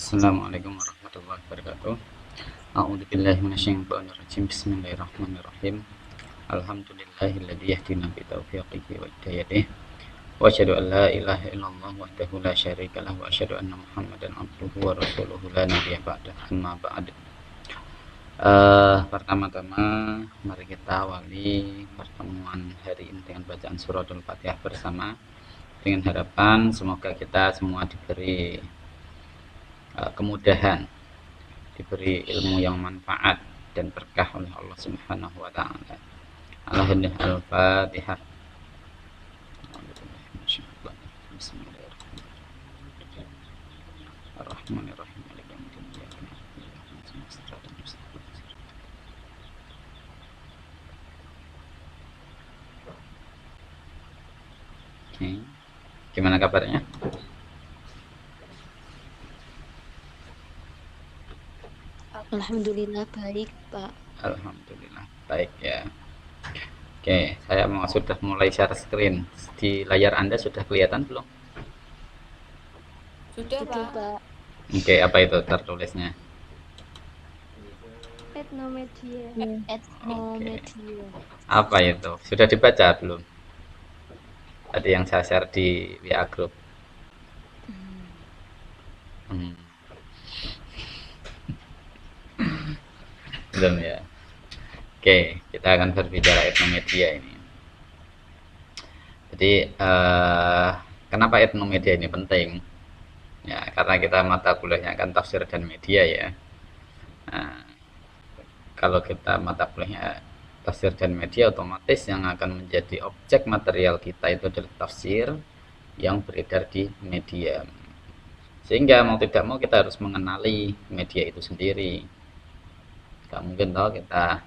Assalamualaikum warahmatullahi wabarakatuh. A'udzubillahi minasyaitonirrajim. Bismillahirrahmanirrahim. Alhamdulillahilladzi yahdina bi taufiqihi wa hidayatihi. Wa asyhadu an la ilaha illallah wahdahu la syarika lahu wa asyhadu anna Muhammadan abduhu wa rasuluhu la nabiyya ba'da. Amma ba'd. Pertama-tama mari kita awali pertemuan hari ini dengan bacaan suratul Fatihah bersama, dengan harapan semoga kita semua diberi kemudahan, diberi ilmu yang manfaat dan berkah oleh Allah Subhanahu wa taala. Al-Fatihah. Bismillahirrahmanirrahim. Oke. Gimana kabarnya? Alhamdulillah baik, Pak. Alhamdulillah baik ya. Oke, saya sudah mulai share screen. Di layar Anda sudah kelihatan belum? Sudah, Sudah, Pak. Pak. Oke, apa itu tertulisnya? Etnomedia. Etnomedia. Apa itu? Sudah dibaca belum? Tadi yang saya share di WA group. Belum ya. Oke, kita akan berbicara etnomedia ini. Jadi kenapa etnomedia ini penting? Ya, karena kita mata kuliahnya kan tafsir dan media ya. Nah, kalau kita mata kuliahnya tafsir dan media, otomatis yang akan menjadi objek material kita itu adalah tafsir yang beredar di media. Sehingga mau tidak mau kita harus mengenali media itu sendiri. Gak mungkin tahu kita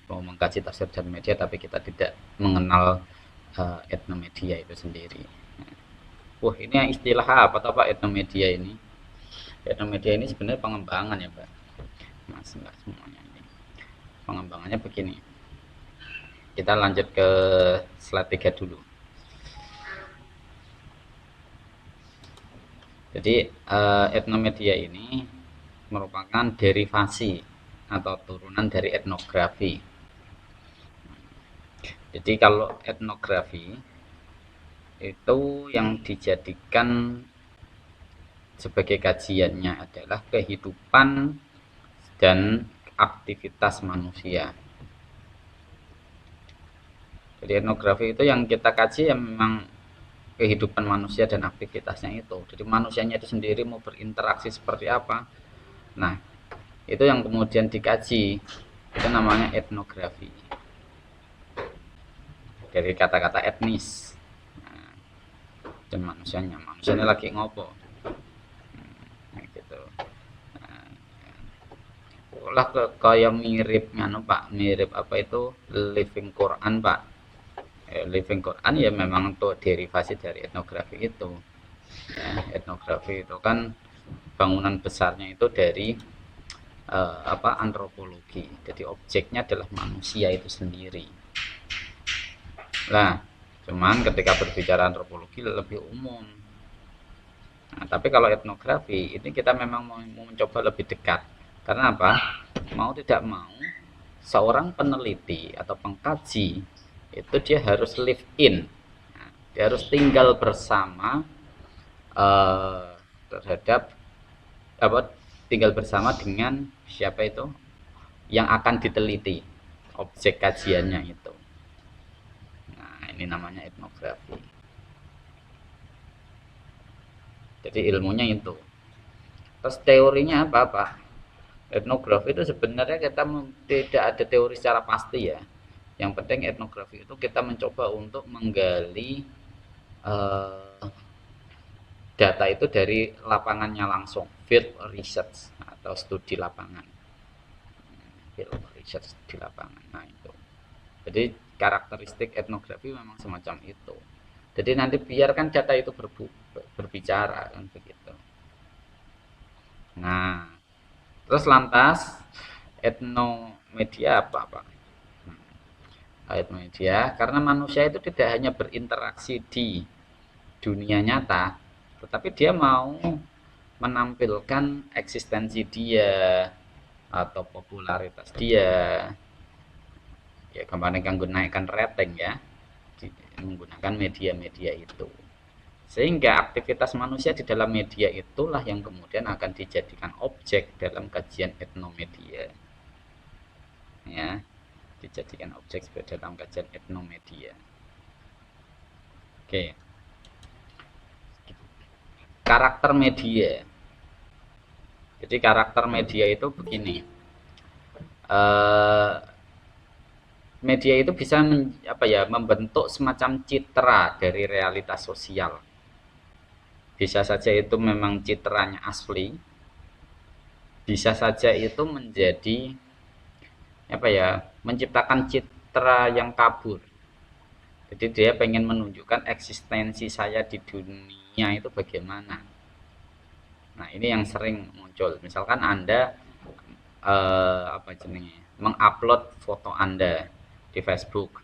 mau mengkaji tafsir dan media tapi kita tidak mengenal etnomedia itu sendiri. Wah, ini yang istilah apa toh Pak etnomedia ini? Etnomedia ini sebenarnya pengembangan ya Pak. Mas, enggak semuanya ini. Pengembangannya begini. Kita lanjut ke slide 3 dulu. Jadi etnomedia ini merupakan derivasi atau turunan dari etnografi. Jadi kalau etnografi itu yang dijadikan sebagai kajiannya adalah kehidupan dan aktivitas manusia. Jadi etnografi itu yang kita kaji yang memang kehidupan manusia dan aktivitasnya itu. Jadi manusianya itu sendiri mau berinteraksi seperti apa. Nah, itu yang kemudian dikaji. Itu namanya etnografi. Dari kata-kata etnis. Nah, dan manusianya lagi ngopo. Nah, gitu. Lah kayak mirip nganu Pak, mirip apa itu Living Quran Pak. Living Quran ya memang tuh derivasi dari etnografi itu. Ya, etnografi itu kan bangunan besarnya itu dari antropologi. Jadi objeknya adalah manusia itu sendiri. Nah, cuman ketika berbicara antropologi lebih umum. Nah, tapi kalau etnografi ini kita memang mau mencoba lebih dekat. Karena apa? Mau tidak mau seorang peneliti atau pengkaji itu dia harus live in. Nah, dia harus tinggal bersama terhadap tinggal bersama dengan siapa itu yang akan diteliti, objek kajiannya itu. Nah, ini namanya etnografi. Jadi ilmunya itu. Terus teorinya apa Pak? Etnografi itu sebenarnya kita tidak ada teori secara pasti ya. Yang penting etnografi itu kita mencoba untuk menggali data itu dari lapangannya langsung, field research atau studi lapangan. Field research di lapangan. Nah, itu. Jadi karakteristik etnografi memang semacam itu. Jadi nanti biarkan data itu berbicara kan begitu. Nah, terus lantas etnomedia apa Pak? Etnomedia karena manusia itu tidak hanya berinteraksi di dunia nyata, tetapi dia mau menampilkan eksistensi dia atau popularitas dia, ya kemarin kanggo naikkan rating ya, menggunakan media-media itu. Sehingga aktivitas manusia di dalam media itulah yang kemudian akan dijadikan objek dalam kajian etnomedia. Ya, dijadikan objek dalam kajian etnomedia. Oke. Karakter media. Jadi karakter media itu begini. Media itu bisa membentuk semacam citra dari realitas sosial. Bisa saja itu memang citranya asli, bisa saja itu menjadi menciptakan citra yang kabur. Jadi dia pengen menunjukkan eksistensi saya di dunia itu bagaimana. Nah ini yang sering muncul. Misalkan Anda mengupload foto Anda di Facebook.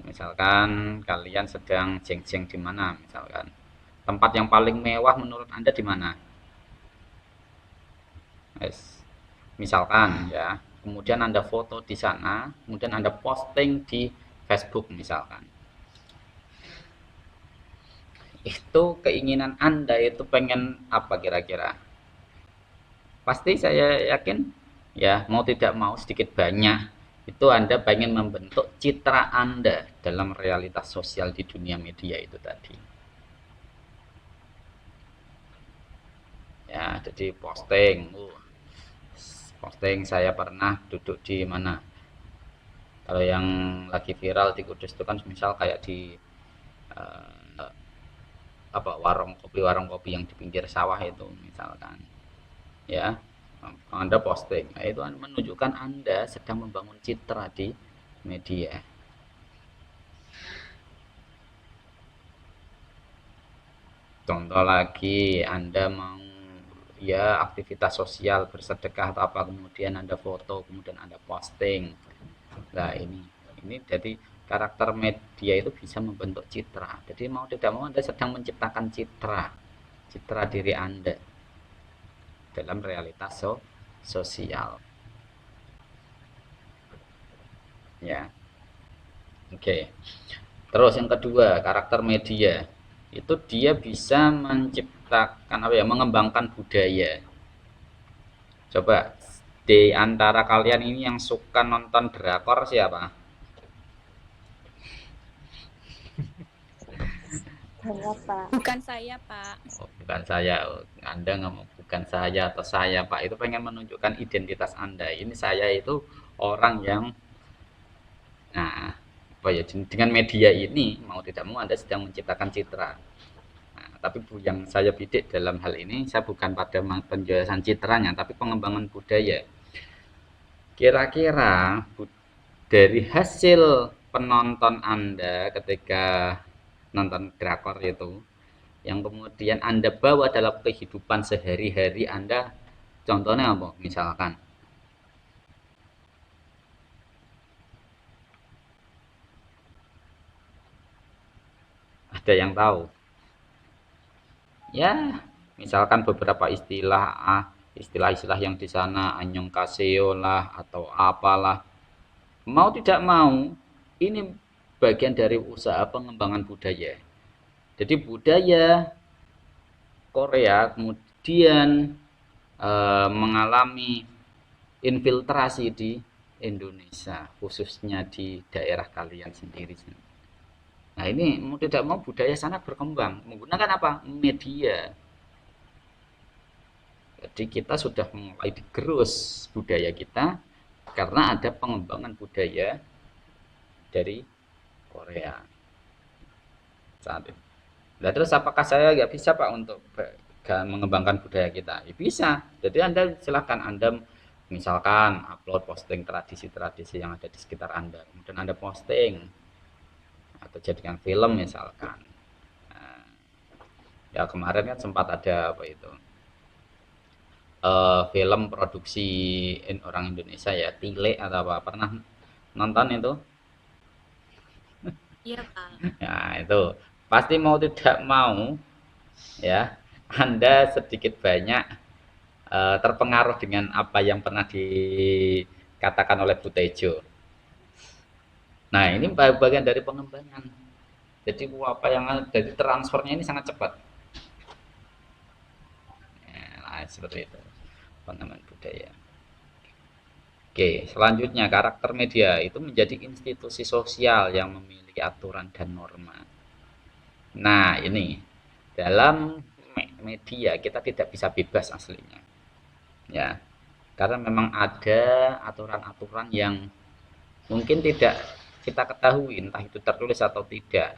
Misalkan kalian sedang jeng-jeng di mana, misalkan tempat yang paling mewah menurut Anda di mana? Yes. Misalkan ya, kemudian Anda foto di sana, kemudian Anda posting di Facebook misalkan. Itu keinginan Anda itu pengen apa kira-kira? Pasti saya yakin ya, mau tidak mau sedikit banyak itu Anda pengen membentuk citra Anda dalam realitas sosial di dunia media itu tadi. Ya, jadi posting saya pernah duduk di mana. Kalau yang lagi viral di Kudus itu kan misal kayak di warung kopi yang di pinggir sawah itu misalkan. Ya, Anda posting. Nah, itu menunjukkan Anda sedang membangun citra di media. Contoh lagi, Anda mau ya aktivitas sosial bersedekah atau apa, kemudian Anda foto, kemudian Anda posting. Nah, ini jadi karakter media itu bisa membentuk citra. Jadi mau tidak mau Anda sedang menciptakan citra diri Anda dalam realitas sosial. Ya. Oke. Terus yang kedua, karakter media itu dia bisa menciptakan mengembangkan budaya. Coba di antara kalian ini yang suka nonton drakor siapa? Saya, Pak. Bukan saya, Pak. Oh, bukan saya. Anda ngomong bukan saya atau saya, Pak. Itu pengen menunjukkan identitas Anda. Ini saya itu orang yang dengan media ini mau tidak mau Anda sedang menciptakan citra. Nah, tapi yang saya bidik dalam hal ini saya bukan pada penjelasan citranya, tapi pengembangan budaya. Kira-kira dari hasil penonton Anda ketika nonton drakor itu, yang kemudian Anda bawa dalam kehidupan sehari-hari Anda, contohnya apa? Misalkan ada yang tahu? Ya, misalkan beberapa istilah-istilah yang di sana anyong kaseo lah atau apalah. Mau tidak mau, ini bagian dari usaha pengembangan budaya. Jadi budaya Korea kemudian mengalami infiltrasi di Indonesia, khususnya di daerah kalian sendiri. Nah ini mau tidak mau budaya sana berkembang menggunakan apa? Media. Jadi kita sudah mulai digerus budaya kita karena ada pengembangan budaya dari Korea saat itu. Nah, terus apakah saya nggak bisa Pak untuk mengembangkan budaya kita? Ya, bisa. Jadi Anda silahkan Anda misalkan upload posting tradisi-tradisi yang ada di sekitar Anda. Kemudian Anda posting atau jadikan film misalkan. Nah, ya kemarin kan sempat ada film produksi orang Indonesia ya, Tile atau apa, pernah nonton itu? Iya, Pak. Ya itu pasti mau tidak mau ya Anda sedikit banyak terpengaruh dengan apa yang pernah dikatakan oleh Bu Tejo. Nah, ini bagian dari pengembangan. Jadi apa yang jadi transfernya ini sangat cepat. Nah, seperti itu pengembangan budaya. Oke, selanjutnya karakter media itu menjadi institusi sosial yang memiliki aturan dan norma. Nah, ini dalam media kita tidak bisa bebas aslinya. Ya, karena memang ada aturan-aturan yang mungkin tidak kita ketahui, entah itu tertulis atau tidak.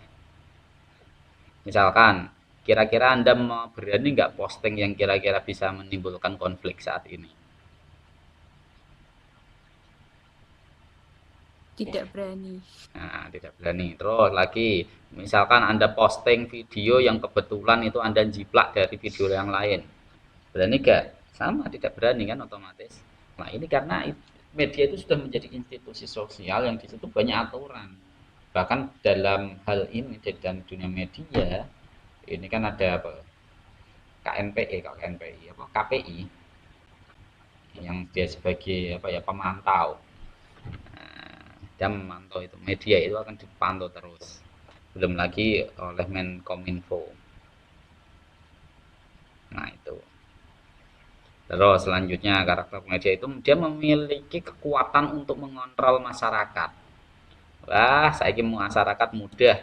Misalkan, kira-kira Anda mau berani nggak posting yang kira-kira bisa menimbulkan konflik saat ini? Tidak berani. Nah, tidak berani. Terus lagi, misalkan Anda posting video yang kebetulan itu Anda jiplak dari video yang lain. Berani nggak? Sama, tidak berani kan otomatis. Nah, ini karena media itu sudah menjadi institusi sosial yang di situ banyak aturan. Bahkan dalam hal ini, di dalam dunia media, ini kan ada apa? KNPI, apa KPI yang dia sebagai apa ya pemantau. Dia memantau itu media itu akan dipantau terus. Belum lagi oleh Menkominfo. Nah, itu. Terus selanjutnya karakter media itu dia memiliki kekuatan untuk mengontrol masyarakat. Wah, saya masyarakat mudah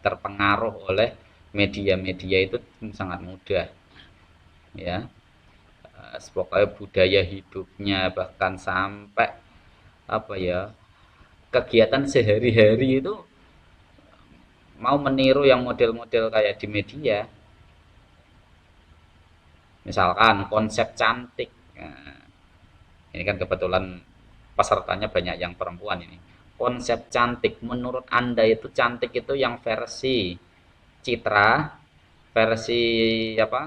terpengaruh oleh media-media itu sangat mudah. Ya, pokoknya budaya hidupnya bahkan sampai apa ya kegiatan sehari-hari itu mau meniru yang model-model kayak di media. Misalkan konsep cantik. Nah, ini kan kebetulan pesertanya banyak yang perempuan ini. Konsep cantik menurut Anda itu cantik itu yang versi citra, versi apa?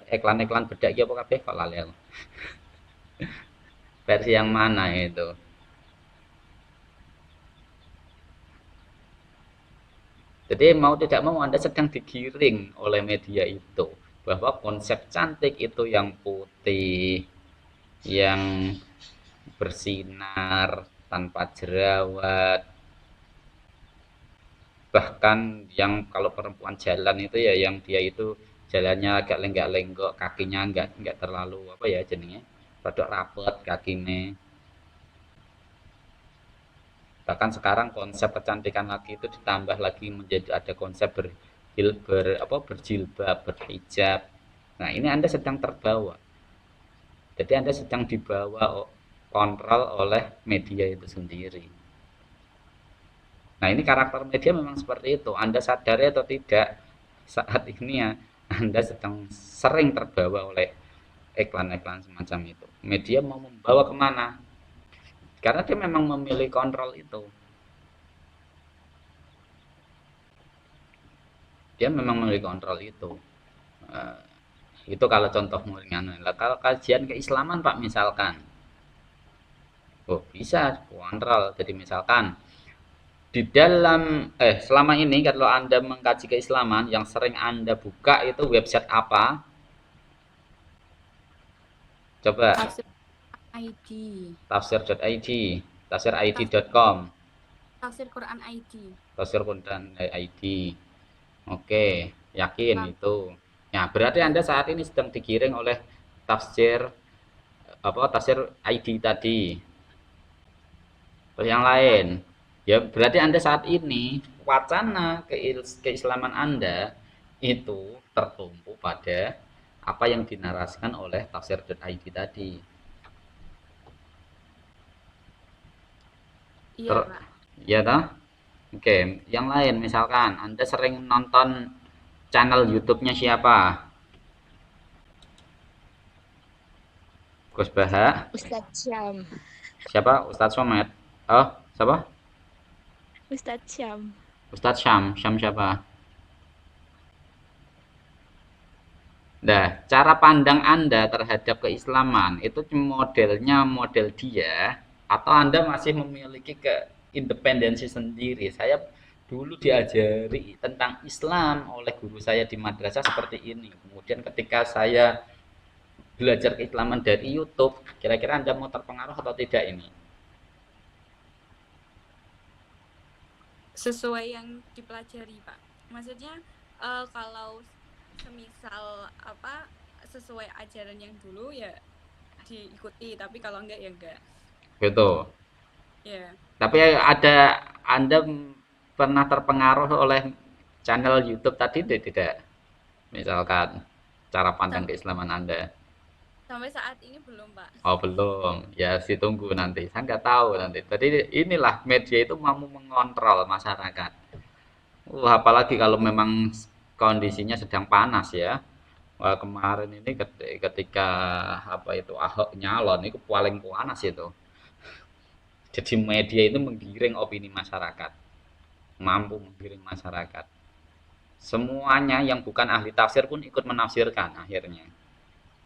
Iklan-iklan bedak ya apa kabeh kok lali aku. Versi yang mana itu? Jadi mau tidak mau Anda sedang digiring oleh media itu bahwa konsep cantik itu yang putih, yang bersinar tanpa jerawat, bahkan yang kalau perempuan jalan itu ya yang dia itu jalannya agak lenggak-lenggok, kakinya enggak terlalu apa ya jenenge, rada rapet kakine. Bahkan sekarang konsep kecantikan lagi itu ditambah lagi menjadi ada konsep berjilbab, berhijab. Nah, ini Anda sedang terbawa. Jadi Anda sedang dibawa kontrol oleh media itu sendiri. Nah, ini karakter media memang seperti itu. Anda sadari atau tidak, saat ini ya Anda sedang sering terbawa oleh iklan-iklan semacam itu. Media mau membawa kemana? Karena dia memang memilih kontrol itu. Dia memang memilih kontrol itu. Eh, itu kalau contoh ringan. Kalau kajian keislaman Pak misalkan, oh bisa kontrol. Jadi misalkan di dalam selama ini kalau Anda mengkaji keislaman yang sering Anda buka itu website apa? Coba Tafsir ID. tafsir.id, tafsirid.com, Tafsir Quran ID. tafsir Quran ID. Oke, yakin itu. Nah, berarti Anda saat ini sedang digiring oleh tafsir tafsir ID tadi. Terus yang lain. Ya, berarti Anda saat ini wacana keislaman Anda itu tertumpu pada apa yang dinarasikan oleh tafsir.id tadi. Iya, Pak. Iya toh? Oke, yang lain misalkan Anda sering nonton channel YouTube-nya siapa? Gus Baha? Ustadz Syam. Siapa? Ustadz Somad? Oh, siapa? Ustadz Syam. Ustadz Syam. Syam siapa? Nah, cara pandang Anda terhadap keislaman itu modelnya model dia atau Anda masih memiliki keindependensi sendiri? Saya dulu diajari tentang Islam oleh guru saya di madrasah seperti ini. Kemudian ketika saya belajar keislaman dari YouTube, kira-kira Anda mau terpengaruh atau tidak ini? Sesuai yang dipelajari, Pak. Maksudnya kalau semisal apa sesuai ajaran yang dulu ya diikuti, tapi kalau enggak ya enggak. Gitu. Ya. Tapi Anda pernah terpengaruh oleh channel YouTube tadi tidak? Misalkan cara pandang Sam- keislaman Anda. Sampai saat ini belum, Pak. Oh belum, ya ditunggu nanti. Saya nggak tahu nanti. Tadi inilah media itu mampu mengontrol masyarakat. Apalagi kalau memang kondisinya sedang panas ya. Wah, kemarin ini ketika apa itu Ahok nyalon itu paling panas itu. Jadi media itu menggiring opini masyarakat, mampu menggiring masyarakat. Semuanya yang bukan ahli tafsir pun ikut menafsirkan akhirnya.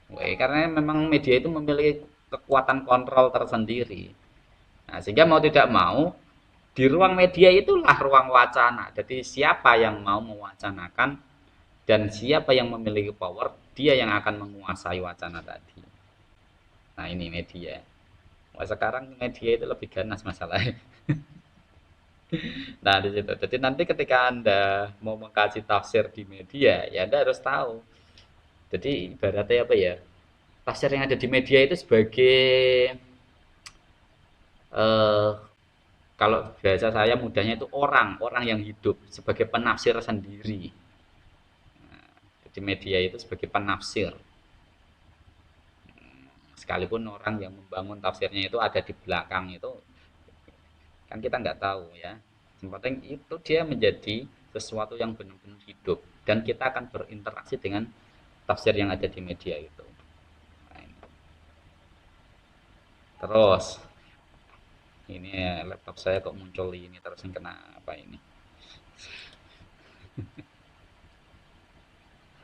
Wah, karena memang media itu memiliki kekuatan kontrol tersendiri. Nah, sehingga mau tidak mau di ruang media itulah ruang wacana. Jadi siapa yang mau mewacanakan dan siapa yang memiliki power, dia yang akan menguasai wacana tadi. Nah, ini media. Wah, sekarang media itu lebih ganas masalahnya. Nah, di situ. Jadi nanti ketika Anda mau mengkaji tafsir di media, ya Anda harus tahu. Jadi ibaratnya apa ya? Tafsir yang ada di media itu sebagai eh, kalau bahasa saya mudahnya itu orang yang hidup sebagai penafsir sendiri. Nah, jadi media itu sebagai penafsir. Sekalipun orang yang membangun tafsirnya itu ada di belakang itu, kan kita nggak tahu ya. Yang penting itu dia menjadi sesuatu yang benar-benar hidup dan kita akan berinteraksi dengan tafsir yang ada di media itu. Nah, terus ini laptop saya kok muncul ini terus yang kena apa ini?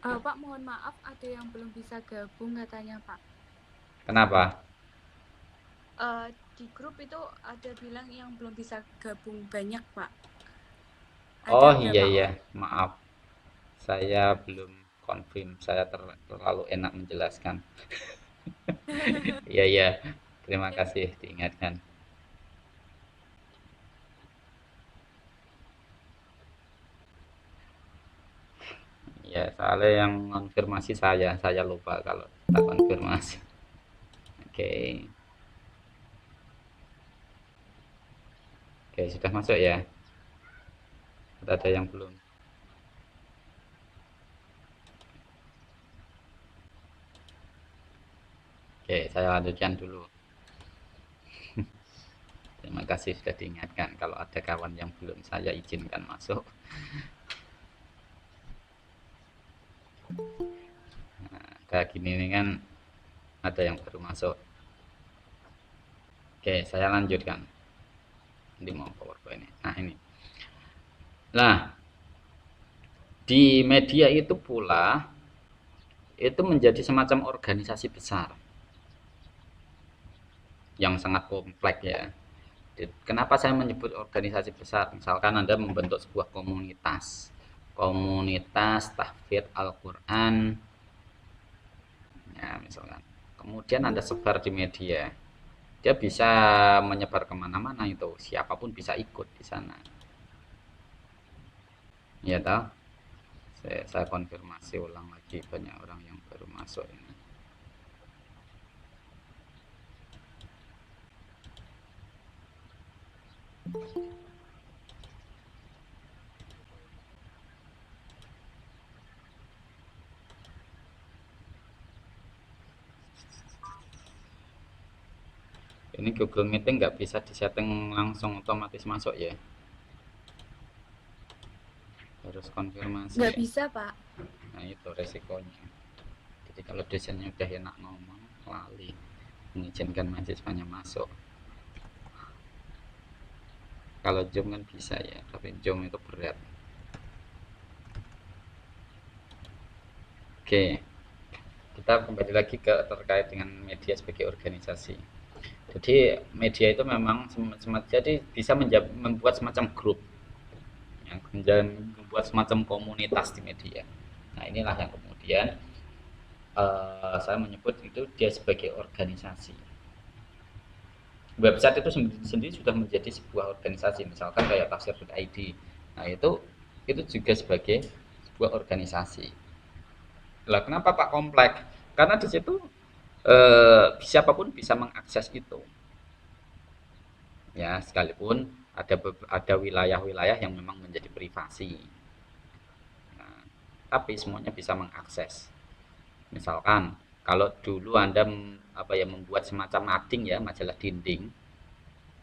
Pak, mohon maaf ada yang belum bisa gabung katanya, Pak. Kenapa? Di grup itu ada bilang yang belum bisa gabung banyak, Pak. Oh Ada iya berapa iya, orang? maaf. Saya belum confirm. Saya terlalu enak menjelaskan. Iya iya. Terima Ya, kasih diingatkan. Ya, soalnya yang konfirmasi saya lupa kalau tak konfirmasi. Oke, oke sudah masuk ya. Ada yang belum. Oke, saya lanjutkan dulu. Terima kasih sudah diingatkan. Kalau ada kawan yang belum saya izinkan masuk. Nah, kayak gini nih kan ada yang baru masuk. Oke, saya lanjutkan. Ini mau PowerPoint ini. Nah, ini. Nah, di media itu pula itu menjadi semacam organisasi besar yang sangat kompleks ya. Kenapa saya menyebut organisasi besar? Misalkan Anda membentuk sebuah komunitas, komunitas tahfidz Al-Quran, ya misalkan. Kemudian Anda sebar di media, dia bisa menyebar kemana-mana itu, siapapun bisa ikut di sana. Ya tahu? Saya konfirmasi ulang lagi banyak orang yang baru masuk ini. Ini Google Meeting nggak bisa disetting langsung otomatis masuk ya, harus konfirmasi nggak ya. bisa, Pak. Nah itu resikonya. Jadi kalau dosennya udah enak ngomong, lali mengizinkan mahasiswanya masuk. Kalau Zoom kan bisa ya, tapi Zoom itu berat. Oke, kita kembali lagi ke terkait dengan media sebagai organisasi. Jadi media itu memang jadi bisa membuat semacam grup. Ya, dan membuat semacam komunitas di media. Nah, inilah yang kemudian saya menyebut itu dia sebagai organisasi. Website itu sendiri sudah menjadi sebuah organisasi, misalkan kayak tafsir.id. Nah, itu juga sebagai sebuah organisasi. Lah, kenapa Pak kompleks? Karena di situ siapapun bisa mengakses itu. Ya, sekalipun ada wilayah-wilayah yang memang menjadi privasi. Nah, tapi semuanya bisa mengakses. Misalkan kalau dulu Anda membuat semacam mading ya, majalah dinding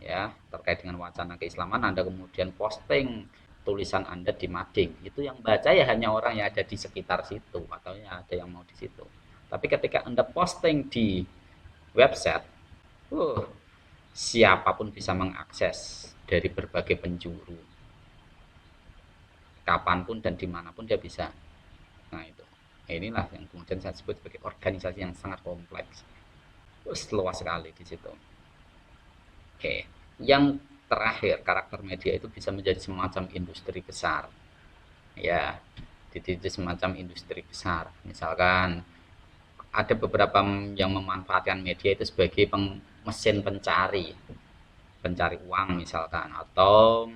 ya, terkait dengan wacana keislaman, Anda kemudian posting tulisan Anda di mading. Itu yang baca ya hanya orang yang ada di sekitar situ atau ya ada yang mau di situ. Tapi ketika Anda posting di website, siapapun bisa mengakses dari berbagai penjuru. Kapanpun dan dimanapun dia bisa. Nah, itu. Nah, inilah yang kemudian saya sebut sebagai organisasi yang sangat kompleks. Luas sekali di situ. Oke. Yang terakhir, karakter media itu bisa menjadi semacam industri besar. Ya, jadi semacam industri besar. Misalkan ada beberapa yang memanfaatkan media itu sebagai mesin pencari uang misalkan, atau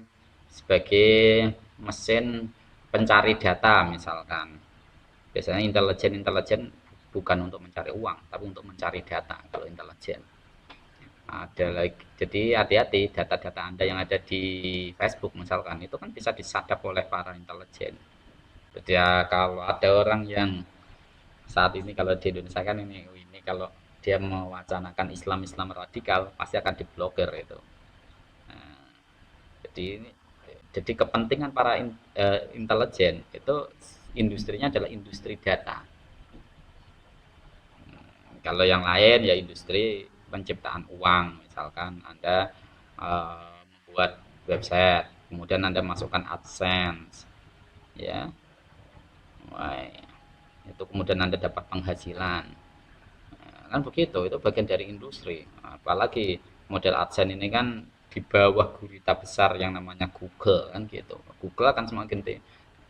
sebagai mesin pencari data misalkan. Biasanya intelijen bukan untuk mencari uang, tapi untuk mencari data kalau intelijen. Ada lagi, jadi hati-hati, data-data Anda yang ada di Facebook misalkan itu kan bisa disadap oleh para intelijen. Jadi ya, kalau ada orang yang saat ini kalau di Indonesia kan ini kalau dia mewacanakan Islam radikal pasti akan diblokir itu. Nah, jadi kepentingan para intelijen itu industrinya adalah industri data. Kalau yang lain ya industri penciptaan uang, misalkan Anda membuat website, kemudian Anda masukkan AdSense, ya, wah, itu kemudian Anda dapat penghasilan. Kan begitu, itu bagian dari industri. Apalagi model AdSense ini kan di bawah gurita besar yang namanya Google kan gitu. Google akan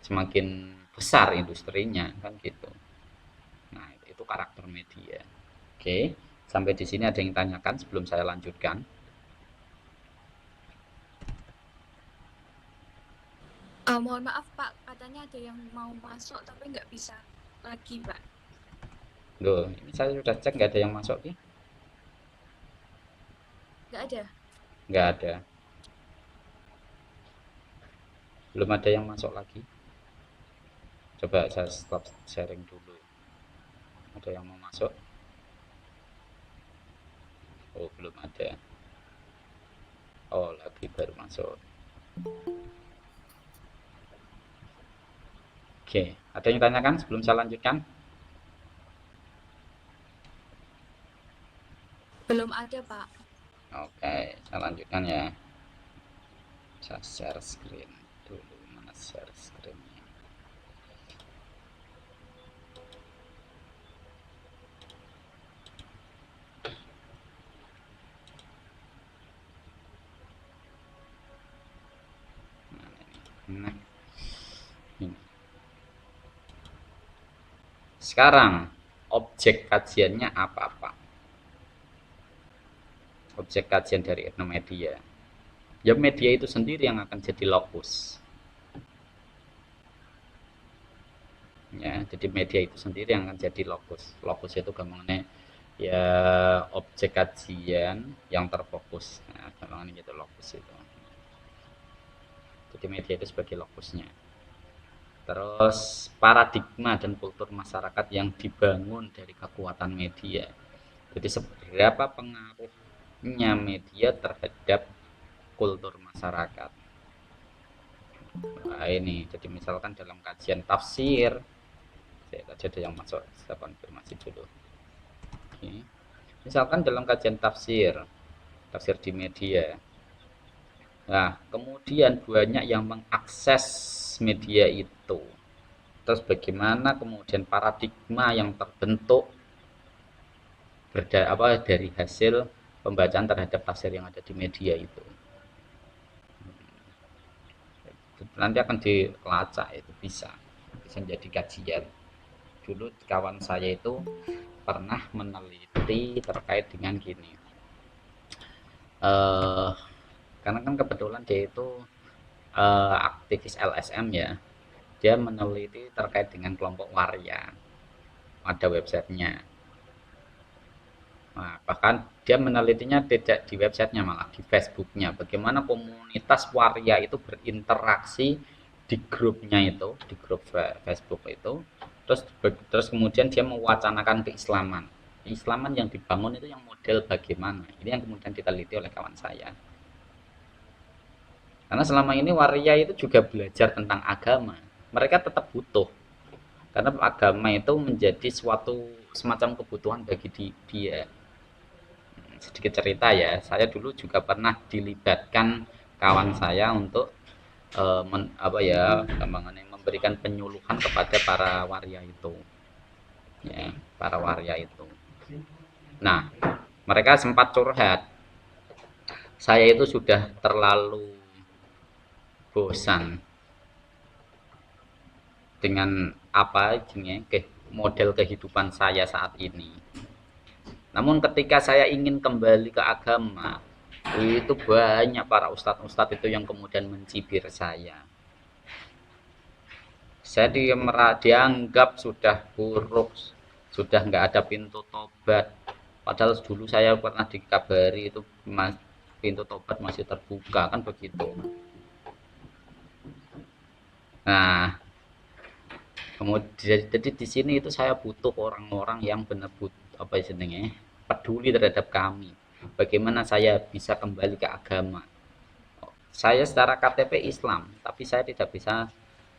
semakin besar industrinya kan gitu. Nah, itu karakter media. Oke, sampai di sini ada yang tanyakan sebelum saya lanjutkan. Mohon maaf Pak, katanya ada yang mau masuk tapi nggak bisa lagi Pak. Loh, ini saya sudah cek nggak ada yang masuk ya? Nggak ada. Nggak ada. Belum ada yang masuk lagi. Coba saya stop sharing dulu. Ada yang mau masuk? Oh, belum ada. Oh, lagi baru masuk. Oke, ada yang tanyakan sebelum saya lanjutkan? Belum ada Pak. Oke, saya lanjutkan ya. Saya share screen dulu. Mana share screen-nya? Nah, ini. Sekarang objek kajiannya apa Pak? Objek kajian dari etnomedia. Ya media itu sendiri yang akan jadi lokus. Ya, jadi media itu sendiri yang akan jadi lokus. Lokus itu gampangannya ya objek kajian yang terfokus. Nah, gampangannya gitu lokus itu. Jadi media itu sebagai lokusnya. Terus paradigma dan kultur masyarakat yang dibangun dari kekuatan media. Jadi seberapa pengaruhnya media terhadap kultur masyarakat. Nah, ini jadi misalkan dalam kajian tafsir, saya ada yang masuk, saya konfirmasi dulu. Oke. Misalkan dalam kajian tafsir di media. Nah, kemudian banyak yang mengakses media itu. Terus bagaimana kemudian paradigma yang terbentuk dari hasil pembacaan terhadap tafsir yang ada di media itu. nanti akan dilacak, itu bisa menjadi kajian. Dulu kawan saya itu pernah meneliti terkait dengan gini, eh karena kan kebetulan dia itu aktivis LSM ya, dia meneliti terkait dengan kelompok waria, ada websitenya. Nah, bahkan dia menelitinya tidak di websitenya, malah di Facebooknya, bagaimana komunitas waria itu berinteraksi di grupnya itu, di grup Facebook itu. Terus kemudian dia mewacanakan keislaman. Keislaman yang dibangun itu yang model bagaimana, ini yang kemudian diteliti oleh kawan saya. Karena selama ini waria itu juga belajar tentang agama, mereka tetap butuh, karena agama itu menjadi suatu semacam kebutuhan bagi dia. Sedikit cerita ya, saya dulu juga pernah dilibatkan kawan saya untuk memberikan penyuluhan kepada para waria itu, ya, para waria itu. Nah, mereka sempat curhat, saya itu sudah terlalu bosan dengan model kehidupan saya saat ini. Namun ketika saya ingin kembali ke agama, itu banyak para ustadz-ustadz itu yang kemudian mencibir saya. Saya dianggap sudah buruk, sudah nggak ada pintu tobat. Padahal dulu saya pernah dikabari itu pintu tobat masih terbuka, kan begitu. Nah, kemudian jadi di sini itu saya butuh orang-orang yang benar-benar peduli terhadap kami. Bagaimana saya bisa kembali ke agama. Saya secara KTP Islam, tapi saya tidak bisa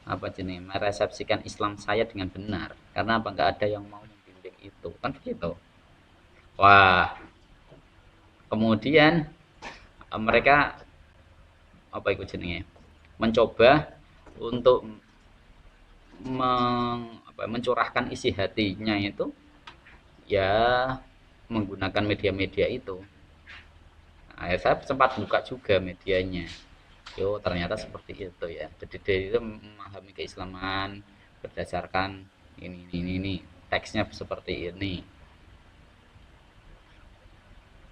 meresepsikan Islam saya dengan benar, karena nggak ada yang mau membimbing itu, kan begitu. Wah, kemudian mereka mencoba untuk mencurahkan isi hatinya itu ya menggunakan media-media itu. Nah, saya sempat buka juga medianya. Yo, ternyata seperti itu ya. Jadi dia itu memahami keislaman berdasarkan ini. Teksnya seperti ini.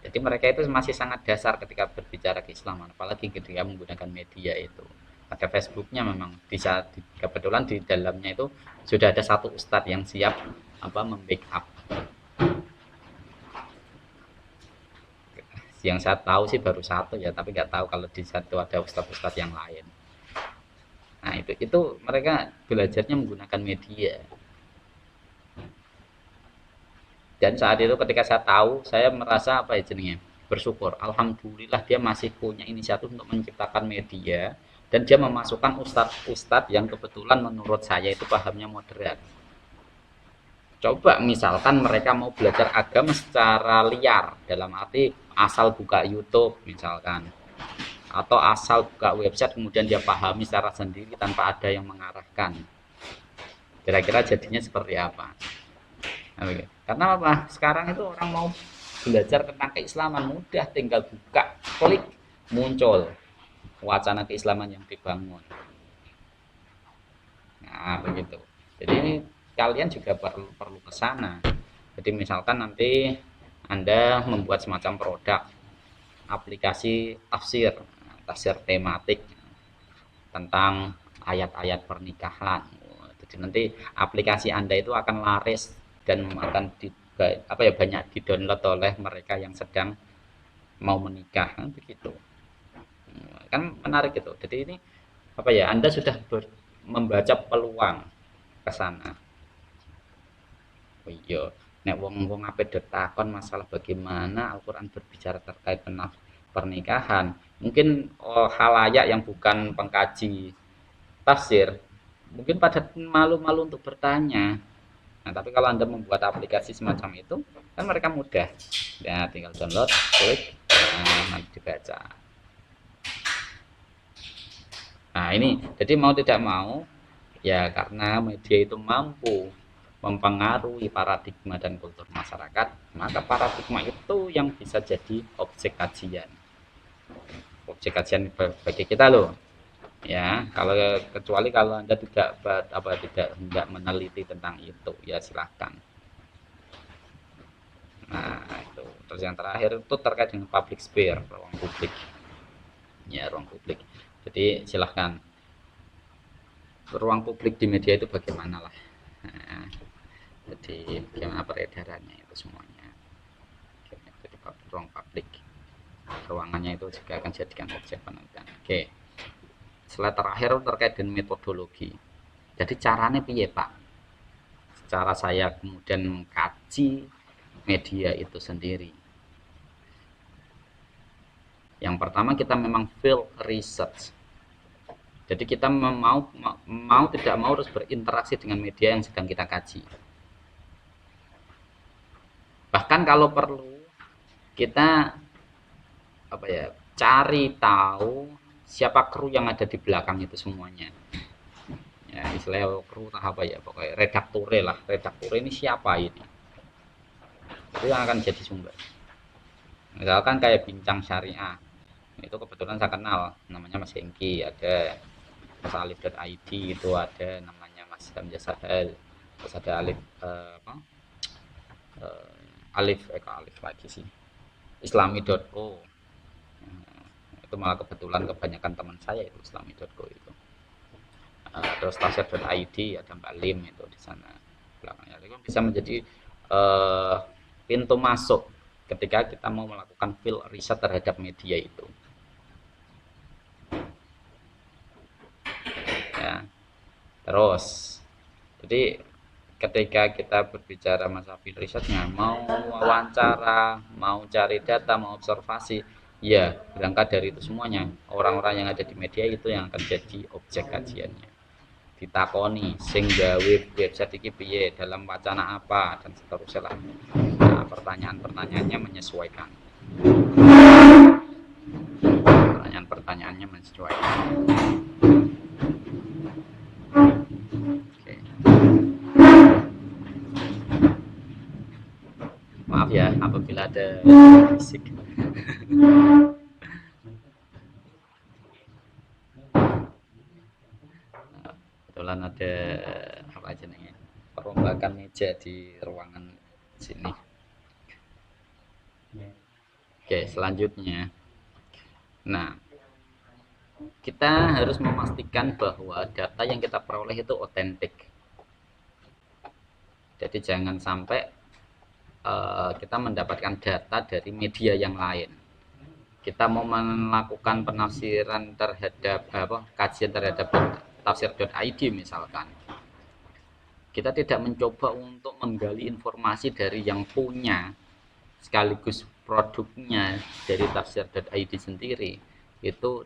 Jadi mereka itu masih sangat dasar ketika berbicara keislaman, apalagi ketika menggunakan media itu. Ada Facebooknya memang bisa, kebetulan di dalamnya itu sudah ada satu ustadz yang siap membackup. Yang saya tahu sih baru satu ya, tapi nggak tahu kalau di satu ada ustadz-ustadz yang lain. Nah itu mereka belajarnya menggunakan media. Dan saat itu ketika saya tahu, saya merasa bersyukur. Alhamdulillah dia masih punya inisiatif untuk menciptakan media, dan dia memasukkan ustadz-ustadz yang kebetulan menurut saya itu pahamnya moderat. Coba misalkan mereka mau belajar agama secara liar, dalam arti asal buka YouTube misalkan, atau asal buka website kemudian dia pahami secara sendiri tanpa ada yang mengarahkan, kira-kira jadinya seperti apa? Karena apa? Sekarang itu orang mau belajar tentang keislaman mudah, tinggal buka, klik, muncul wacana keislaman yang dibangun. Nah begitu. Jadi ini kalian juga perlu ke sana. Jadi misalkan nanti Anda membuat semacam produk aplikasi tafsir tematik tentang ayat-ayat pernikahan. Jadi nanti aplikasi Anda itu akan laris dan akan banyak di-download oleh mereka yang sedang mau menikah, kan begitu. Kan menarik itu. Jadi ini Anda sudah membaca peluang ke sana. Oh iya, nek wong-wong ape takon masalah bagaimana Al-Qur'an berbicara terkait pernikahan. Mungkin khalayak yang bukan pengkaji tafsir mungkin pada malu-malu untuk bertanya. Nah, tapi kalau Anda membuat aplikasi semacam itu, kan mereka mudah. Ya, tinggal download, klik, nanti dibaca. Nah, ini jadi mau tidak mau ya karena media itu mampu mempengaruhi paradigma dan kultur masyarakat, maka paradigma itu yang bisa jadi objek kajian bagi kita loh. Ya, kalau kecuali kalau Anda tidak hendak meneliti tentang itu, ya silahkan. Nah, itu. Terus yang terakhir itu terkait dengan public sphere, ruang publik. Ya, ruang publik. Jadi silahkan ruang publik di media itu bagaimana lah. Nah, jadi bagaimana peredarannya itu semuanya. Jadi ruang publik. Ruangannya itu juga akan dijadikan objek penelitian. Oke. Slide terakhir terkait dengan metodologi. Jadi caranya piye, Pak? Cara saya kemudian mengkaji media itu sendiri. Yang pertama kita memang field research. Jadi kita mau tidak mau harus berinteraksi dengan media yang sedang kita kaji. Bahkan kalau perlu kita cari tahu siapa kru yang ada di belakang itu semuanya. Ya, istilahnya kru pokoknya redaktur ini siapa ini, itu yang akan jadi sumber. Misalkan kayak Bincang Syariah, itu kebetulan saya kenal, namanya Mas Hengki, ada Mas Alif.id, itu ada namanya Mas Hamzah Sahal, terus ada Alif lagi sih, Islami.co. Itu malah kebetulan kebanyakan teman saya itu Islami.co itu. Terus Tafsir.id ada Mbak Lim itu di sana belakangnya. Itu bisa menjadi pintu masuk ketika kita mau melakukan field riset terhadap media itu. Ya. Terus, jadi ketika kita berbicara masalah field risetnya, mau wawancara, mau cari data, mau observasi, ya berangkat dari itu semuanya. Orang-orang yang ada di media itu yang akan jadi objek kajiannya. Ditakoni sing gawe website iki piye, dalam wacana apa, dan seterusnya lah. Nah, pertanyaan-pertanyaannya menyesuaikan. Pertanyaan-pertanyaannya menyesuaikan. Oke. Maaf ya apabila ada fisik. Kebetulan ada apa aja nih, perombakan meja di ruangan sini. Oke, selanjutnya. Nah, kita harus memastikan bahwa data yang kita peroleh itu otentik. Jadi jangan sampai kita mendapatkan data dari media yang lain. Kita mau melakukan penafsiran terhadap kajian terhadap tafsir.id misalkan. Kita tidak mencoba untuk menggali informasi dari yang punya sekaligus produknya dari tafsir.id sendiri, itu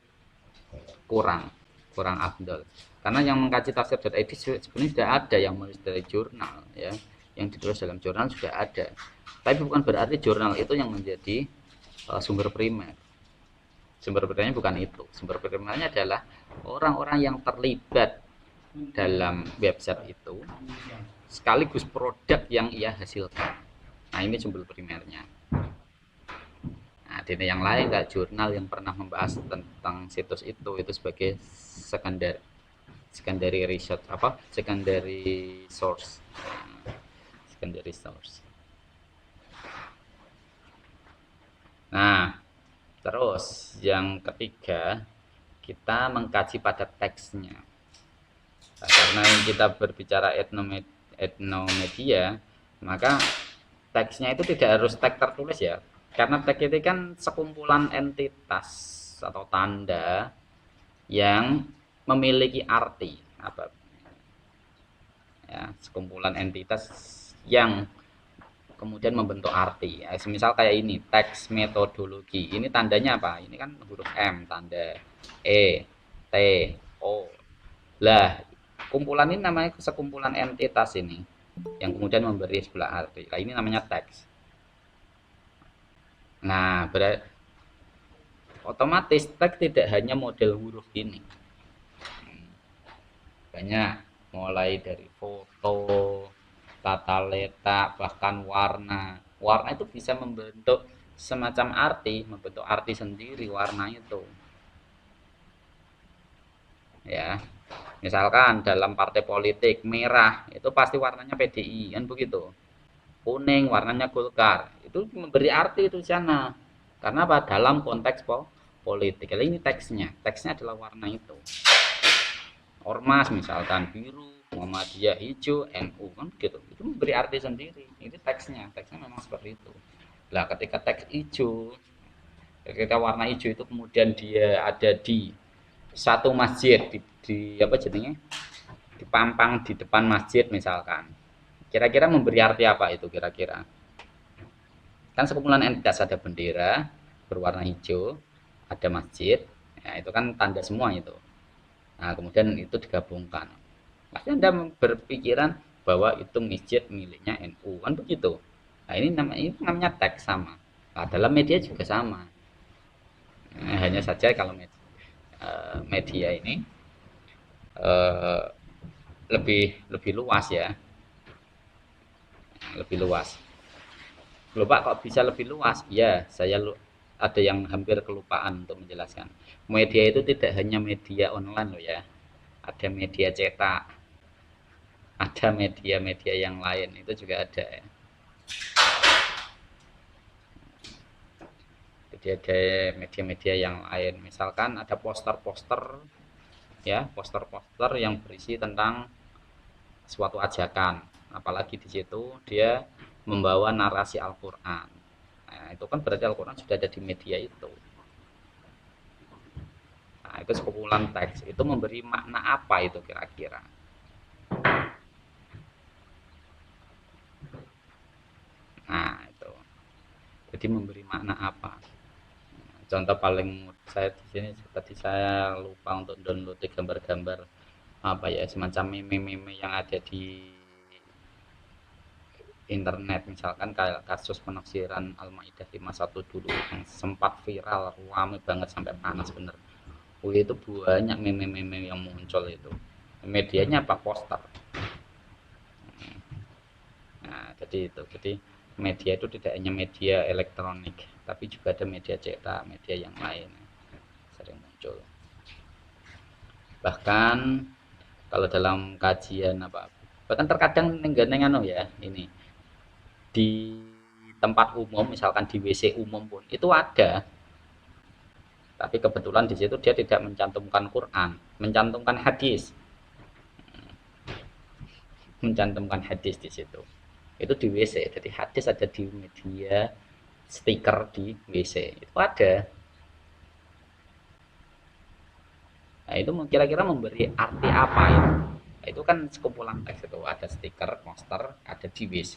kurang afdol. Karena yang mengkaji tafsir.id sebenarnya sudah ada yang menulis dari jurnal ya, yang ditulis dalam jurnal sudah ada. Tapi bukan berarti jurnal itu yang menjadi sumber primer. Sumber primernya bukan itu. Sumber primernya adalah orang-orang yang terlibat dalam website itu sekaligus produk yang ia hasilkan. Nah, ini sumber primernya. Nah, di yang lain kayak jurnal yang pernah membahas tentang situs itu sebagai secondary research secondary source. Nah, terus yang ketiga, kita mengkaji pada teksnya. Nah, karena kita berbicara etnomedia, maka teksnya itu tidak harus teks tertulis ya. Karena teks itu kan sekumpulan entitas atau tanda yang memiliki arti. Ya, sekumpulan entitas yang kemudian membentuk arti. Ya, misal kayak ini, teks metodologi. Ini tandanya apa? Ini kan huruf M, tanda E, T, O. Lah, kumpulan ini namanya sekumpulan entitas ini yang kemudian memberi sebuah arti. Nah, ini namanya teks. Nah, otomatis teks tidak hanya model huruf ini. Banyak, mulai dari foto, tata letak, bahkan warna. Warna itu bisa membentuk semacam arti, membentuk arti sendiri warna itu. ya. Misalkan dalam partai politik merah itu pasti warnanya PDI kan begitu. Kuning warnanya Golkar. Itu memberi arti itu di sana. Karena apa? Dalam konteks politik. Kalau ini teksnya, teksnya adalah warna itu. Ormas misalkan biru, Muhammadiyah hijau, NU kan gitu. Itu memberi arti sendiri. Ini teksnya, teksnya memang seperti itu. Lah ketika teks hijau, ketika warna hijau itu kemudian dia ada di satu masjid di apa jadinya dipampang di depan masjid misalkan, kira-kira memberi arti apa itu kira-kira? Kan sekumpulan entitas, ada bendera berwarna hijau, ada masjid, ya itu kan tanda semua itu. Nah kemudian itu digabungkan, pasti Anda berpikiran bahwa itu masjid miliknya NU kan begitu. Nah ini namanya teks sama. Nah, dalam media juga sama. Nah, hanya saja kalau media ini eh, lebih luas ya, lebih luas. Loh Pak, kok bisa lebih luas? Ya, ada yang hampir kelupaan untuk menjelaskan. Media itu tidak hanya media online loh ya. Ada media cetak, ada media-media yang lain itu juga ada ya. Jadi ada media-media yang lain. Misalkan ada poster-poster ya, poster-poster yang berisi tentang suatu ajakan. Apalagi di situ dia membawa narasi Al-Qur'an. Nah, itu kan berarti Al-Qur'an sudah ada di media itu. Nah, itu sekumpulan teks. Itu memberi makna apa itu kira-kira? Nah, itu. Jadi memberi makna apa? Contoh paling saya di sini tadi saya lupa untuk download gambar-gambar apa ya, semacam meme-meme yang ada di internet, misalkan kayak kasus penafsiran Al-Maidah 51 dulu yang sempat viral, ramai banget sampai panas bener. Itu banyak meme-meme yang muncul itu. Medianya apa? Poster. Nah, jadi media itu tidak hanya media elektronik, tapi juga ada media cetak, media yang lain sering muncul. Bahkan kalau dalam kajian apa, bahkan terkadang nenggane anu ya, ini di tempat umum misalkan di WC umum pun itu ada, tapi kebetulan di situ dia tidak mencantumkan Quran, mencantumkan hadis, mencantumkan hadis di situ. Itu di WC, jadi hadis ada di media, stiker di WC itu ada. Nah itu kira-kira memberi arti apa itu? Nah, itu kan sekumpulan teks itu, ada stiker, poster, ada di WC,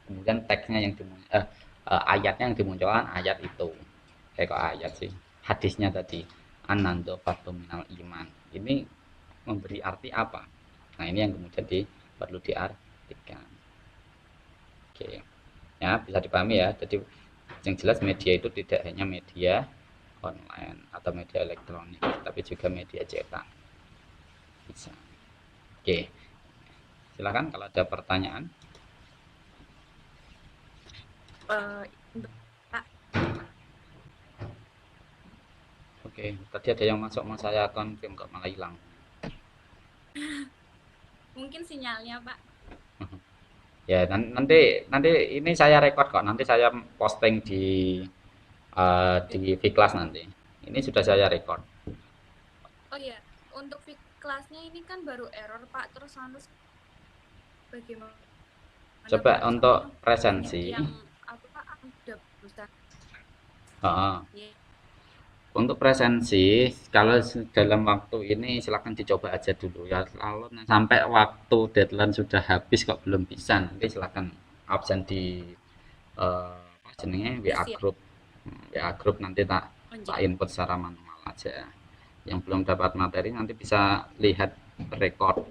kemudian teksnya yang ayatnya yang dimunculkan ayat itu. Kayak kok ayat sih? Hadisnya tadi, anando fatu minal iman. Ini memberi arti apa? Nah ini yang kemudian perlu diartikan. Oke, ya bisa dipahami ya. Jadi yang jelas media itu tidak hanya media online atau media elektronik, tapi juga media cetak. Bisa. Oke, silakan kalau ada pertanyaan. Untuk Pak, Oke, tadi ada yang masuk, mau saya konfirm kok malah hilang. mungkin sinyalnya Pak. Ya, nanti ini saya rekod kok. Nanti saya posting di Viklas nanti. Ini sudah saya rekod. Oh iya, untuk kelasnya ini kan baru error Pak, terus harus bagaimana Coba Pak? untuk Soalnya banyak presensi. yang apa Pak udah berusaha. Heeh. Ya, Untuk presensi, kalau dalam waktu ini silakan dicoba aja dulu ya. Kalau sampai waktu deadline sudah habis kok belum bisa, nanti silakan absen di apa jenenge WA ya, group. WA group nanti tak lanjut. input secara manual aja. Yang belum dapat materi nanti bisa lihat record,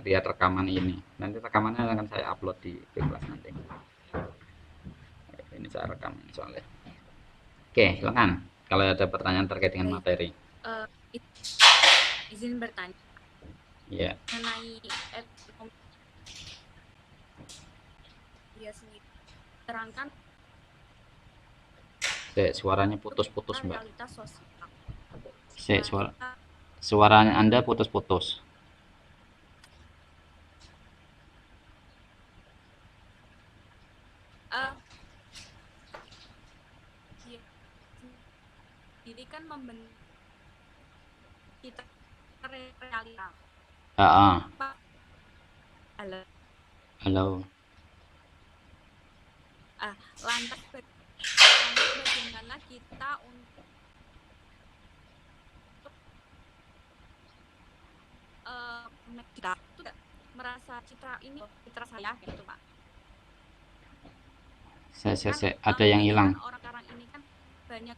lihat rekaman ini. Nanti rekamannya akan saya upload di kelas nanti. Ini saya rekam ini soalnya. Oke, silakan. Kalau ada pertanyaan terkait dengan Baik. materi. Izin bertanya Ya. mengenai dia sendiri. Terangkan Suaranya putus-putus, Mbak. realitas sosial. Suara Suaranya Anda putus-putus. Eh, dia sendiri kan membentuk kita realita. Pak, halo. Halo. Lantas bagaimana kita untuk kita tuh merasa citra ini citra saya gitu Pak. Saya ada yang hilang. Orang-orang ini kan banyak.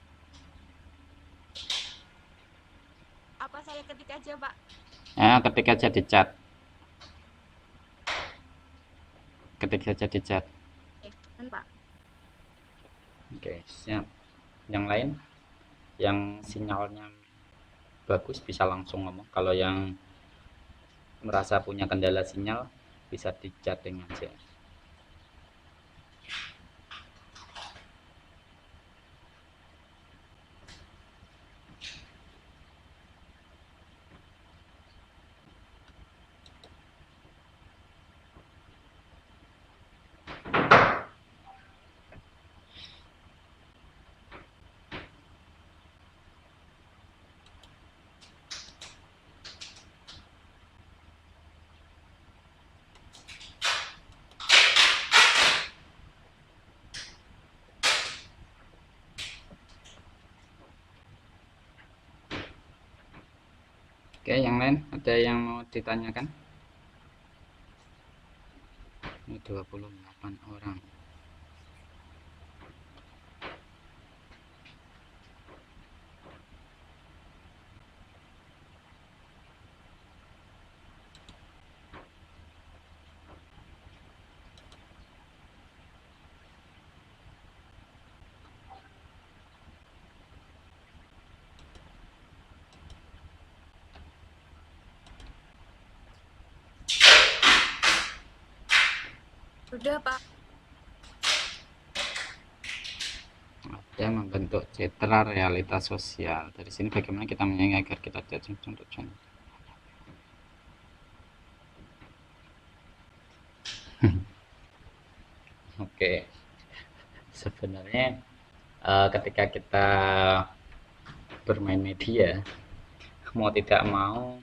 Apa saya ketik aja Pak? Ketik aja di chat. Ketik saja di chat. Kan Pak. Oke, siap. Yang lain yang sinyalnya bagus bisa langsung ngomong. Kalau yang merasa punya kendala sinyal bisa di chatting aja. Oke, yang lain ada yang mau ditanyakan? Ini 28 orang. Sudah Pak. Ada membentuk citra realitas sosial. Dari sini bagaimana kita menyanyi agar kita tidak contoh-contoh. Oke. Sebenarnya ketika kita bermain media, mau tidak mau,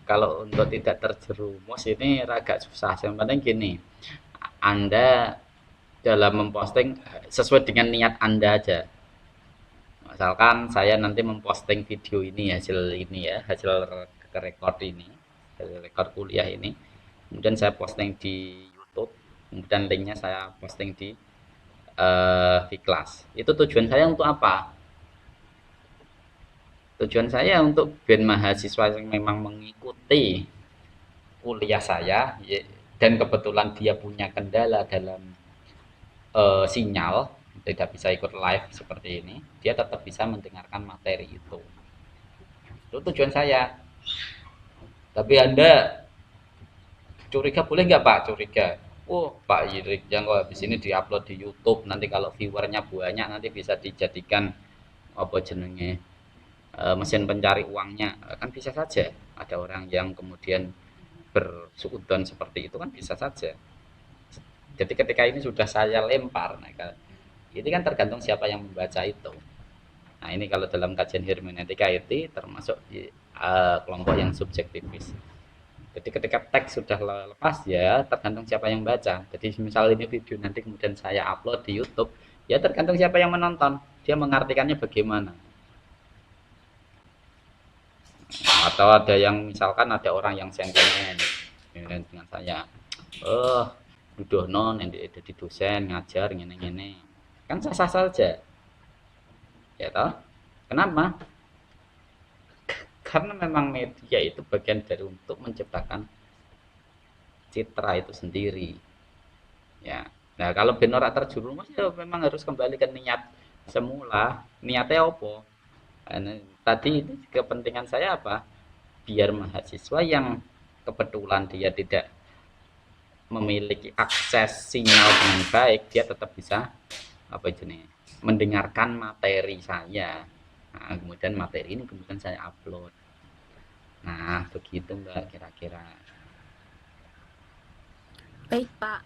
kalau untuk tidak terjerumus ini agak susah. Yang penting gini, Anda dalam memposting sesuai dengan niat Anda aja. Misalkan saya nanti memposting video ini, hasil ini ya, hasil rekor ini, hasil rekor kuliah ini, kemudian saya posting di YouTube, kemudian linknya saya posting di Kelas. Itu tujuan saya untuk apa? Tujuan saya untuk biar mahasiswa yang memang mengikuti kuliah saya dan kebetulan dia punya kendala dalam sinyal, tidak bisa ikut live seperti ini, dia tetap bisa mendengarkan materi itu. Itu tujuan saya. Tapi Anda curiga boleh nggak Pak? Curiga. Oh Pak Yirik, yang habis ini diupload di YouTube, nanti kalau viewernya banyak nanti bisa dijadikan apa jenenge mesin pencari uangnya, kan bisa saja ada orang yang kemudian bersuudzon seperti itu, kan bisa saja. Jadi ketika ini sudah saya lempar, nah, ini kan tergantung siapa yang membaca itu. Nah ini kalau dalam kajian hermeneutika itu termasuk kelompok yang subjektivis. Jadi ketika teks sudah lepas ya tergantung siapa yang baca. Jadi misal ini video nanti kemudian saya upload di YouTube, ya tergantung siapa yang menonton, dia mengartikannya bagaimana. Atau ada yang misalkan ada orang yang sentimen dengan saya, Dudono nanti jadi dosen ngajar gini-gini, kan sah-sah saja ya toh. Kenapa? Karena memang media itu bagian dari untuk menciptakan citra itu sendiri ya. Nah kalau benar terjerumus ya memang harus kembali ke niat semula. Niatnya apa? Nah, tadi itu kepentingan saya apa? Biar mahasiswa yang kebetulan dia tidak memiliki akses sinyal dengan baik, dia tetap bisa apa jenis mendengarkan materi saya. Nah, kemudian materi ini kemudian saya upload. Nah, begitu Mbak kira-kira. Baik, Pak.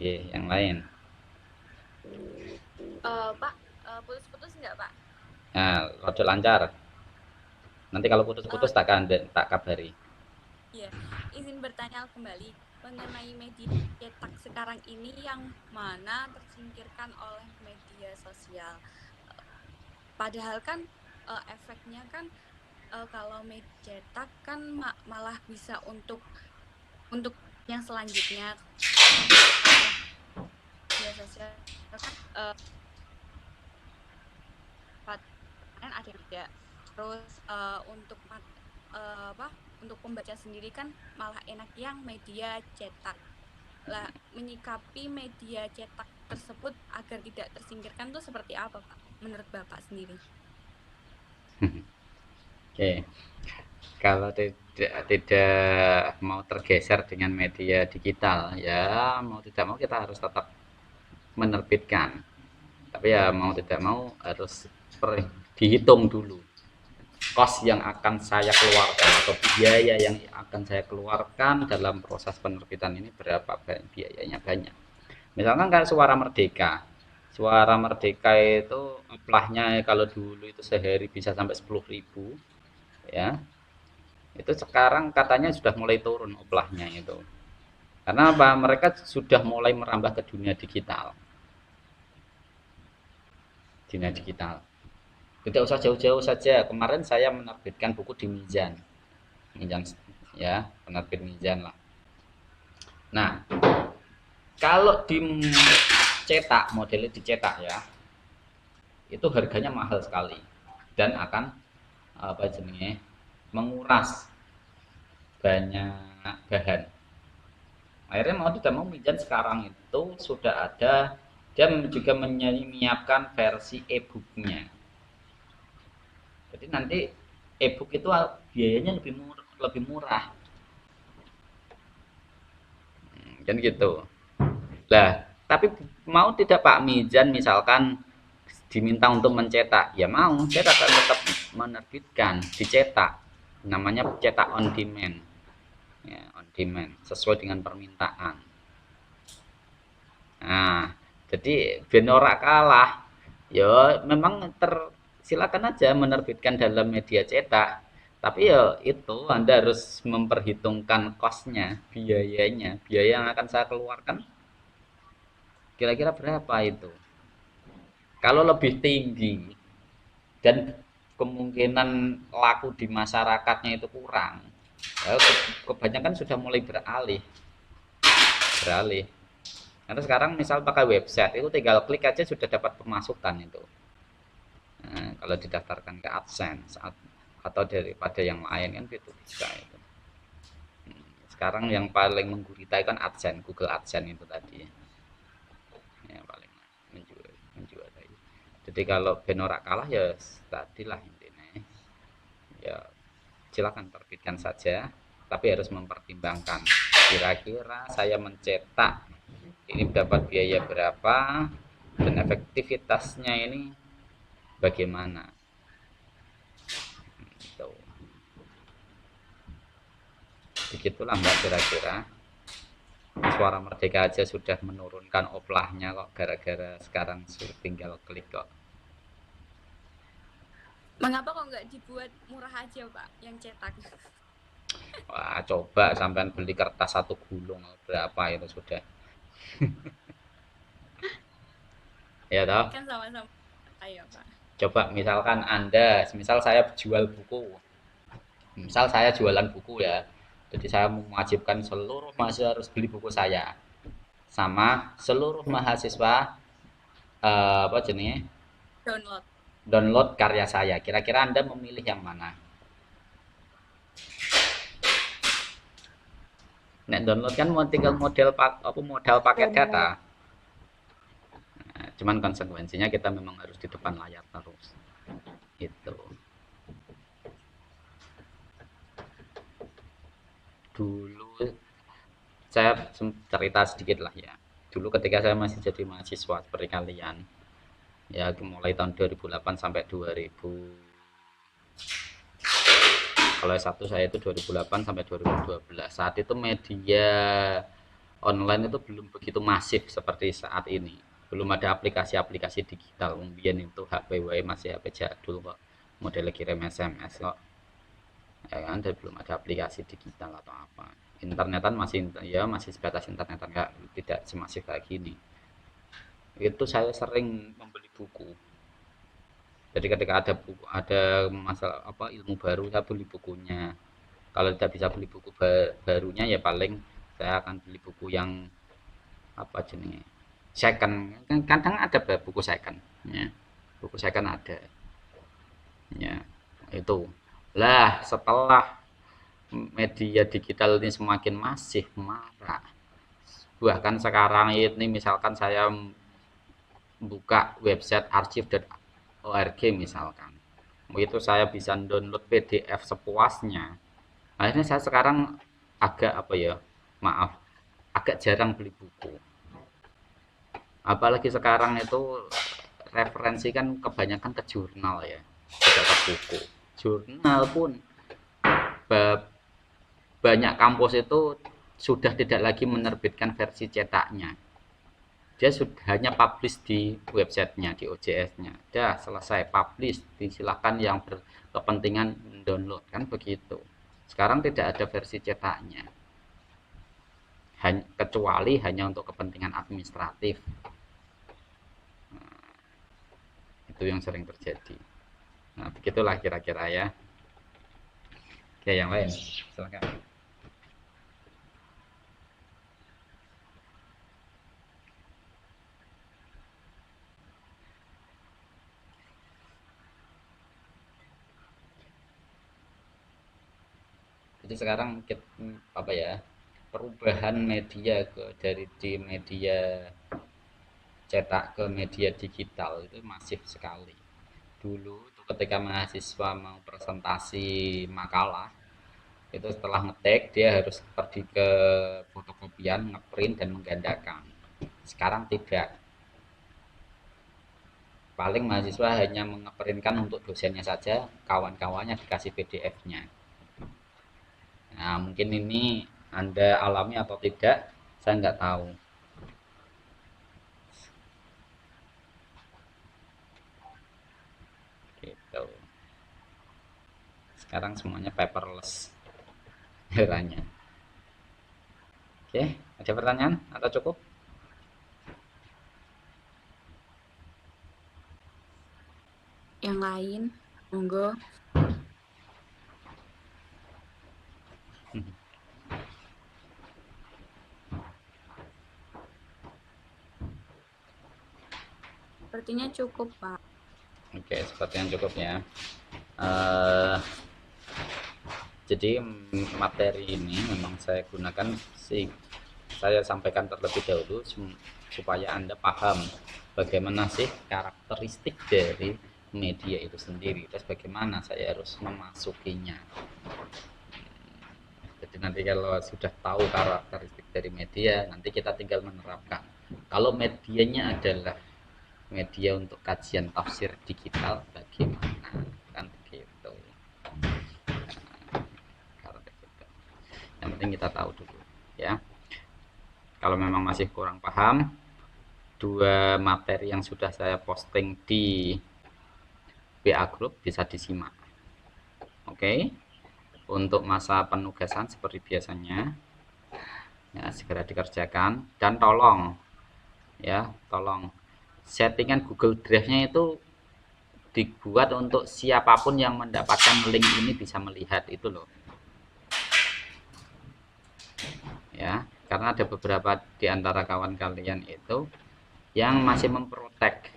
Yang lain. Pak, putus-putus nggak, Pak? Nah, rada lancar. Nanti kalau Eh, putus-putus tak kabari. Iya, izin bertanya kembali mengenai media cetak sekarang ini yang mana tersingkirkan oleh media sosial. Padahal kan efeknya kan kalau media cetak kan malah bisa untuk yang selanjutnya media sosial kan paten ada yang tidak. Terus untuk pembaca sendiri kan malah enak yang media cetak. Lah, menyikapi media cetak tersebut agar tidak tersingkirkan tuh seperti apa, Pak? Menurut Bapak sendiri? Oke. Kalau tidak mau tergeser dengan media digital, ya mau tidak mau kita harus tetap menerbitkan. Tapi ya mau tidak mau harus dihitung dulu kos yang akan saya keluarkan atau biaya yang akan saya keluarkan dalam proses penerbitan ini berapa, biayanya banyak. Misalkan kayak Suara Merdeka itu aplahnya kalau dulu itu sehari bisa sampai 10.000 ya. Itu sekarang katanya sudah mulai turun aplahnya itu. Karena apa? Mereka sudah mulai merambah ke dunia digital. Dunia digital. Tidak usah jauh-jauh saja. Kemarin saya menerbitkan buku di Mizan. Mizan ya, penerbit Mizan lah. Nah, kalau dicetak, modelnya dicetak ya, itu harganya mahal sekali dan akan apa jenisnya menguras banyak bahan. Akhirnya mau tidak mau Mizan sekarang itu sudah ada, dia juga menyiapkan versi e-booknya. Jadi nanti e-book itu biayanya lebih murah. Kan gitu. Lah, tapi mau tidak Pak Mizan misalkan diminta untuk mencetak, ya mau, saya akan tetap menerbitkan, dicetak. Namanya cetak on demand. Ya, on demand, sesuai dengan permintaan. Nah, jadi benora kalah. Ya memang silakan aja menerbitkan dalam media cetak. Tapi ya itu Anda harus memperhitungkan kosnya, biayanya. Biaya yang akan saya keluarkan kira-kira berapa itu? Kalau lebih tinggi dan kemungkinan laku di masyarakatnya itu kurang, ya kebanyakan sudah mulai beralih. Karena sekarang misal pakai website itu tinggal klik aja sudah dapat pemasukan itu. Nah, kalau didaftarkan ke AdSense atau daripada yang lain kan itu bisa itu. Sekarang yang paling menggurita kan AdSense, Google AdSense itu tadi. Ya paling menjual tadi. Jadi kalau benora kalah ya tadilah intinya. Ya silakan terbitkan saja, tapi harus mempertimbangkan kira-kira saya mencetak ini dapat biaya berapa dan efektivitasnya ini bagaimana. Gitu. Begitulah Mbak kira-kira. Suara Merdeka aja sudah menurunkan oplahnya kok gara-gara sekarang tinggal klik kok. Mengapa kok nggak dibuat murah aja, Pak, yang cetak? Wah, coba sampean beli kertas satu gulung berapa itu sudah. Ya toh? Kan sama-sama ayo, Pak. Coba misalkan Anda, misal saya jual buku. Misal saya jualan buku ya. Jadi saya mewajibkan seluruh mahasiswa harus beli buku saya. Sama seluruh mahasiswa apa jenisnya? Download. Download karya saya. Kira-kira Anda memilih yang mana? Nek download kan tinggal modal paket data. Nah, cuman konsekuensinya kita memang harus di depan layar terus. Itu. Dulu saya cerita sedikit lah ya. Dulu ketika saya masih jadi mahasiswa seperti kalian, ya mulai tahun 2008 sampai 2000. Kalau S1 saya itu 2008 sampai 2012. Saat itu media online itu belum begitu masif seperti saat ini. Belum ada aplikasi-aplikasi digital. Kemudian itu HP masih HP jadul kok. Model kirim SMS kok. Ya kan, dan belum ada aplikasi digital atau apa. Internetan masih ya masih sebatas internetan, enggak tidak semasif kayak gini. Itu saya sering membeli buku. Jadi ketika ada buku, ada masalah apa ilmu baru, saya beli bukunya. Kalau tidak bisa beli buku barunya ya paling saya akan beli buku yang apa jenisnya second. Kan kadang ada buku second ya. Buku second ada ya. Itu lah setelah media digital ini semakin masif marak, bahkan sekarang ini misalkan saya buka website archive.org misalkan, itu saya bisa download PDF sepuasnya. Akhirnya saya sekarang agak apa ya, maaf, agak jarang beli buku. Apalagi sekarang itu referensi kan kebanyakan ke jurnal ya, tidak ke buku. Jurnal pun banyak kampus itu sudah tidak lagi menerbitkan versi cetaknya. Dia sudah hanya publish di websitenya, di OJS-nya. Dah selesai publish, silakan yang berkepentingan download kan begitu. Sekarang tidak ada versi cetaknya, kecuali hanya untuk kepentingan administratif. Nah, itu yang sering terjadi. Nah, begitulah kira-kira ya. Oke, yang lain silakan. Jadi sekarang apa ya, perubahan media dari di media cetak ke media digital itu masif sekali. Dulu itu ketika mahasiswa mau presentasi makalah, itu setelah ngetik dia harus pergi ke fotokopian, ngeprint dan menggandakan. Sekarang tidak. Paling mahasiswa hanya mengeprintkan untuk dosennya saja, kawan-kawannya dikasih PDF-nya. Nah, mungkin ini Anda alami atau tidak, saya nggak tahu. Gitu. Sekarang semuanya paperless eranya. Oke, ada pertanyaan atau cukup? Yang lain, monggo. Sepertinya cukup, Pak. Oke, sepertinya cukup ya. Jadi materi ini memang saya gunakan saya sampaikan terlebih dahulu supaya Anda paham bagaimana sih karakteristik dari media itu sendiri, terus bagaimana saya harus memasukinya. Jadi nanti kalau sudah tahu karakteristik dari media, nanti kita tinggal menerapkan. Kalau medianya adalah media untuk kajian tafsir digital, bagaimana kan begitu. Yang penting kita tahu dulu ya. Kalau memang masih kurang paham, dua materi yang sudah saya posting di WA Group bisa disimak. Oke. Untuk masa penugasan seperti biasanya ya segera dikerjakan, dan tolong settingan Google Drive-nya itu dibuat untuk siapapun yang mendapatkan link ini bisa melihat itu loh. Ya, karena ada beberapa di antara kawan kalian itu yang masih memprotek.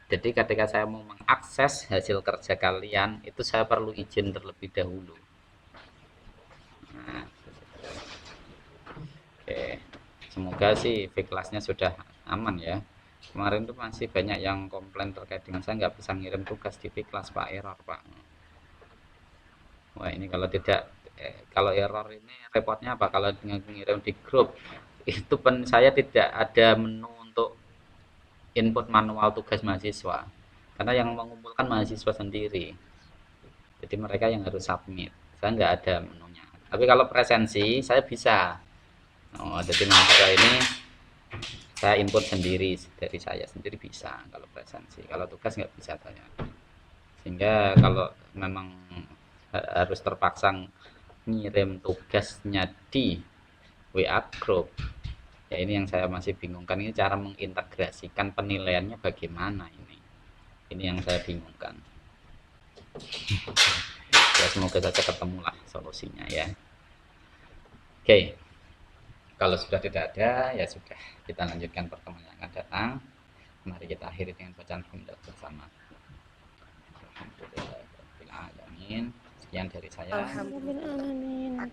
Jadi ketika saya mau mengakses hasil kerja kalian, itu saya perlu izin terlebih dahulu. Nah, oke, semoga sih V-kelasnya sudah aman ya. Kemarin tuh masih banyak yang komplain terkait dengan saya nggak bisa ngirim tugas di V-kelas, Pak, error Pak. Wah, ini kalau error ini repotnya apa? Kalau ngirim di grup itu saya tidak ada menu untuk input manual tugas mahasiswa. Karena yang mengumpulkan mahasiswa sendiri. Jadi mereka yang harus submit. Saya nggak ada menunya. Tapi kalau presensi saya bisa. Oh, jadi mahasiswa ini saya input sendiri dari saya sendiri bisa kalau presensi. Kalau tugas nggak bisa saya. Sehingga kalau memang harus terpaksa ngirim tugasnya di WA group, ya ini yang saya masih bingungkan, ini cara mengintegrasikan penilaiannya bagaimana ini yang saya bingungkan. Ya semoga saja ketemulah solusinya ya. Oke, kalau sudah tidak ada ya sudah, kita lanjutkan pertemuan yang akan datang. Mari kita akhiri dengan bacaan hamdalah bersama. Alhamdulillahirobbilalamin. Sekian dari saya. Alhamdulillah.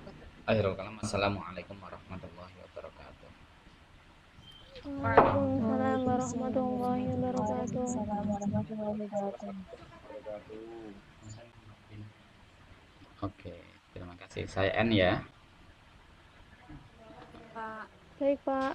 Akhirul kalam. Assalamualaikum warahmatullahi wabarakatuh. Waalaikumsalam warahmatullahi wabarakatuh. Oke, terima kasih. Saya N ya. Pak. Baik, Pak.